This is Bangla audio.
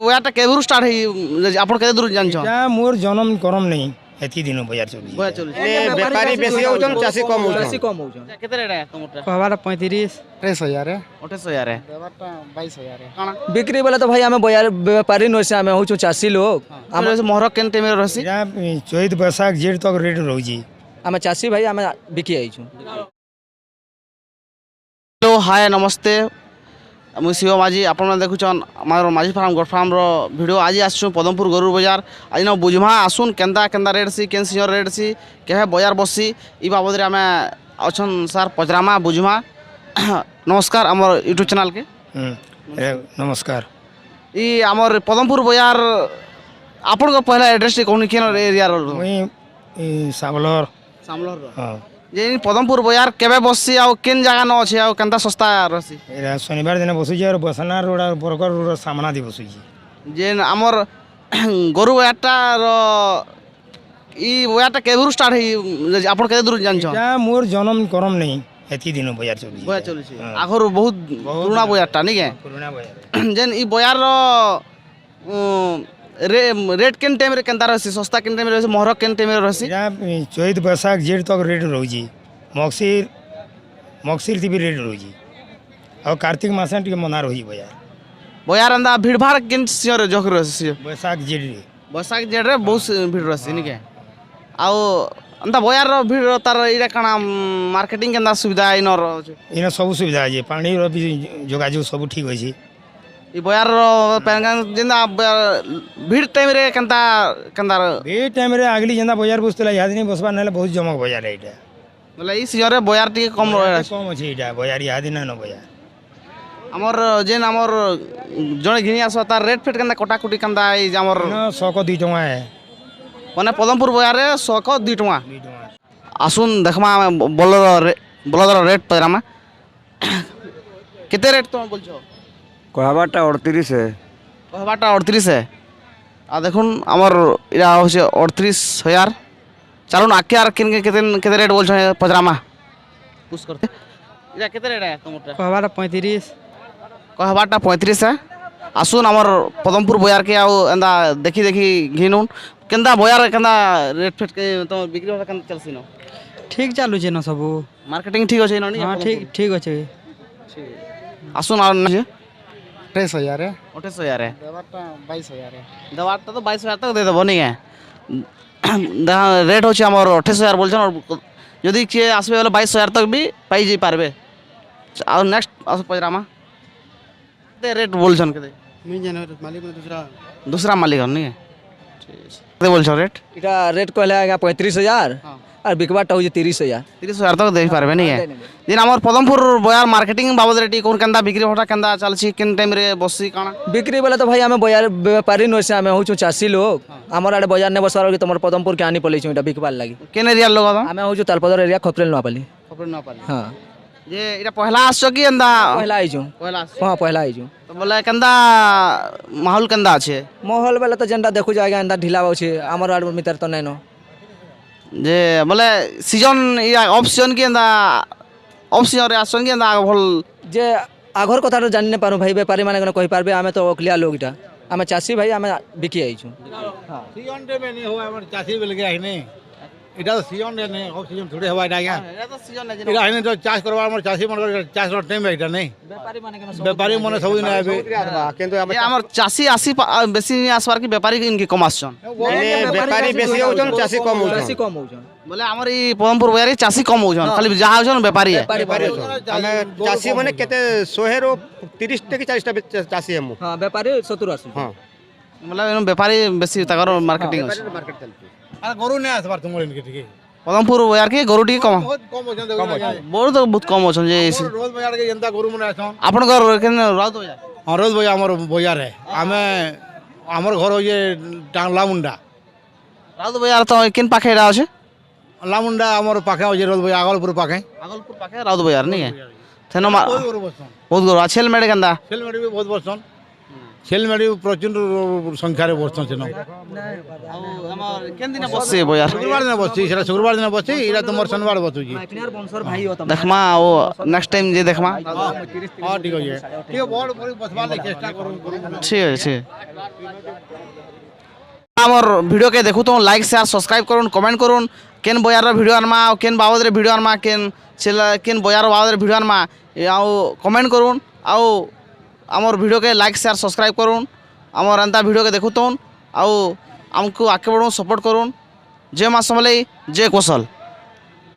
বয়ারটা কেবরু স্টার্ট হই আপন কেতে দূর জানছ এটা মোর জনম করম নেই এতি দিন বজার চলি বয়া চলছে বেপারি বেশি হউছন চাষী কম হউছন কেতে রেট তোমারটা कहवार 35 30,000 28,000 দেবারটা 22,000 কাଣା बिक्री बोले तो भाई आम व्यापारी नसे आम हूँ चाषी लोग আমার মহরক কেন টাইমে রহছি এটা চৈত বৈশাখ জেঠ তক রেট রହୁଛି आम चाषी भाई आम बिकी आईछु হ্যালো হাই নমস্তে মুই শিব মাঝি আপনারা দেখুছন আমার মাঝি ফার্ম গোট ফার্মর ভিডিও আজি আসছু পদমপুর গরুর বজার আজ ন বুঝমা আসুন কেন্দা কেন্দা রেট সি কেন সিজন রেট সি কেহে বজার বসি ই বাবদরে আমি অছন সার পচরামা বুঝমা নমস্কার আমার ইউট্ୟୁব চ্যানেলকে নমস্কার ই আমার পদমপুর বজার আপনার পহলা এড্রেসটি কোন কেন এরিয়ার মুই সাবলর সামলর হ্যাঁ যে পদমপুর বজার কেবে বসছি আর কেন জায়গা ন আছে আর কেনতা সস্তা রহছি এরা শনিবার দিনে বসুছি আর বসনার রোড আর বরগড় রোড সামনা দিয়ে বসুছি যে আমার গরু বয়ারটার ই বয়ারটা কেবরু স্টার্ট হই আপন কেতে দূর জানছ এটা মোর জনম করম নেই এতি দিন বজার চলি বয়া চলছে আগর বহুত পুরোনা বয়ারটা নাকি পুরোনা বজার যেন ই বয়ার রেট কেন টাইমে কেনতা রহছি সস্তা কেন টাইমে রহছি মহরক কেন টাইমে রহছি এটা চৈত বৈশাখ জেঠ তক রেট রହୁଛି মগশির থি ବି রেট রହୁଛି আর কার্তিক মাসে টিকে মনা রহি বজার বয়ার এন্দা ভিড় ভাড় কেন সিওরে জখ রহছি বৈশাখ জেঠ বৈশাখ জেঠরে বহুত ভিড় রহছি নাকি আও এন্দা বয়ার ভিড় তার এটা কাଣା মার্কেটিং কেন্দা সুবিধা ইনর এনে সবু সুবিধা আছে পানির বি যোগাযোগ সবু ঠিক আছে ই বয়ার যেন্দা ভিড় টাইমে কেনতা কেন্দা এই টাইমে আগলি যেটা বজার বসছিল ইহাদ দিন বসবার নাহলে বহুত জমক বজার এইটা বলে এই সিজনে বয়ার টিকে কম রহছে কম আছে এইটা বজার ইহাদ দিন না বজার আমার যেন আমার জনে ঘিনি আসো তার রেট ফেট কেন্দা কটাকুটি কেন্দা এই যে আমার 100 2 টাকা মানে পদমপুর বয়ারে 100 2 টাকা 2 টাকা আসুন দেখমা বলদর রেট পেরামা কেতে রেট তুমি বলছো কহাবারটা 38 কহবাটা 38 আর দেখুন আমার এটা হচ্ছে 38,000 চালুন আগে আর কেন কেতে কেতে রেট বলছো পজরামা পুশ করতে এটা কেতে রেট তোমারটা कहवार 35 কহবাটা 35 আসুন আমার পদমপুর বয়ারকে আও এন্দা দেখি দেখি ঘিনুন কেন্দা বয়ার কেন্দা রেট ফেট তোমার বিক্রি হওয়া কেন চলছি না ठीक चालू छे न सब মার্কেটিং ঠিক আছে না हाँ ठीक ठीक अच्छे আসুন আর না 23000 28,000 দেবারটা 22000 দেওয়ারটা তো 22,000 তক দিয়ে দেবো নাকি রেট হচ্ছে আমার 28,000 বলছেন আর যদি কে আসবে বলে 22,000 তক বি পাই যাই পারবে আর নেক্সট আসো পয়রামা রেট বলছেন কেতে মুই জানো মালিক দুসরা दूसरा मालिक नहीं है কেতে বলছো রেট এটা রেট কইলে আগে 35000 আর বিকবাটা হচ্ছে 30000 30,000 তক দেই পারবে নাকি দিন আমার পদমপুর বয়ার মার্কেটিং বাবদ রেটি কোন কেন্দা বিক্রি হটা কেন্দা চালছি কেন টাইম রে বসছি কানা বিক্রি बोले तो भाई आम व्यापारी नसे आम हूँ चाषी लोग आमर आड़े बजार ने बसवार तुम पदमपुर के आनी पड़े এটা বিকবার লাগি কেন এরিয়ার লোক তো आम हूँ तालपदर एरिया खपरेल नपाली খবর না পারি हाँ যে এটা পহলা আসছো কি এন্দা पहला आईछु পহলা আসছো हाँ पहला आईछु তো বলে কেন্দা মাহौल কেন্দা আছে महल बेला तो जेनटा देखु जाएगा एंदा ढिला अच्छे आमर आड़ मितर तो नहीं যে বলে সিজন ইয়া অফ সিজন কি এন্দা অফ সিজনে আসছেন কি এন্দা ভাল যে আঘর কথা তো জানি না পারু ভাই বেপারী মানে কেন কই পারবে আমি তো অকলিয়া লোক এটা আমি চাষী ভাই আমি বিকি আইছু সিজন টাইমে নি হয় আমার চাষি বেলে গে আইনে এটা তো সিজন নে অফ সিজন থোড়ে হওয়া এটা আজ্ঞা এটা তো সিজন না এটা আইনে তো চাষ করবার আমার চাষি মনে চাষ করার টাইম এটা নেই বেপারী মানে কেন ব্যাপারী মনে সবদিন আইবে কিন্তু আমার চাষি আসি বেশি নিয়ে আসবার কি ব্যাপারী ইনকি কম আসছেন বেপারি বেশি হউছন চাষী কম হউছন বেশি কম হউছন বলে আমার এই পদমপুর বয়ারে চাষি কম হউছন খালি যাহা হউছন ব্যাপারী ଆମେ ଚାଷୀ ମାନେ କେତେ 100 ରୁ 30 ଟା କି 40 ଟା ଚାଷୀ ହେମୁ হ্যাঁ বেপারী 70 80 ହଁ বলে ব্যাপারী বেশি তাকর মার্কেটিং আছে ମାର୍କେଟ ଚାଲିଛି আর গরু নে আসবার তোমার ইনকে ঠিক পদমপুর বয়ার কি গরু টিকে কম বহুত কম হচ্ছে বহুত তো বহুত কম হউছন যে রোজ বাজার কে জনতা গরু মনে আসন আপনার কেন রাউত বয়ার হ্যাঁ রোজ বাজার আমার বাজার হে আমি আমার ঘর হইছে টাংলা মুন্ডা রাউত বয়ার তো কেন পাখে এটা আছে লামুন্ডা আমার পাখে হইছে রোজ বাজার আগলপুর পাখে আগলপুর পাখে রাউত বয়ার নি থেন বহুত গরু বসন বহুত গরু আছে মেড়ে কেন্দা ছেলমেড়ি বি বহুত বসন ছেলমেড়ি প্রচুর সংখ্যারে বসন সেন আমার কেন দিনে বসছে বয়ার শুক্রবার দিন বসছি সেটা শুক্রবার দিন বসছি এটা তোমার শনিবার বসুছি আপনার বংশর ভাই হতো দেখমা ও নেক্সট টাইম যে দেখমা হ্যাঁ ঠিক আছে ঠিক বড় বড় বসবার চেষ্টা করুন ঠিক আছে আমার ভিডিও কে দেখু তো লাইক শেয়ার সবসক্রাইব করুন কমেন্ট করুন কেন বয়ার ভিডিও আনমা কেন বাবদরে ভিডিও আনমা কেন বয়ার বাবদরে ভিডিও আনমা আউ কমেন্ট করুন আউ আমার ভিডিও কে লাইক শেয়ার সবসক্রাইব করুন আমার এন্তা ভিডিও কে দেখু তো আউ আমকু আগে বড়ুন সপোর্ট করুন জয় মা সমলেই জয় কৌশল।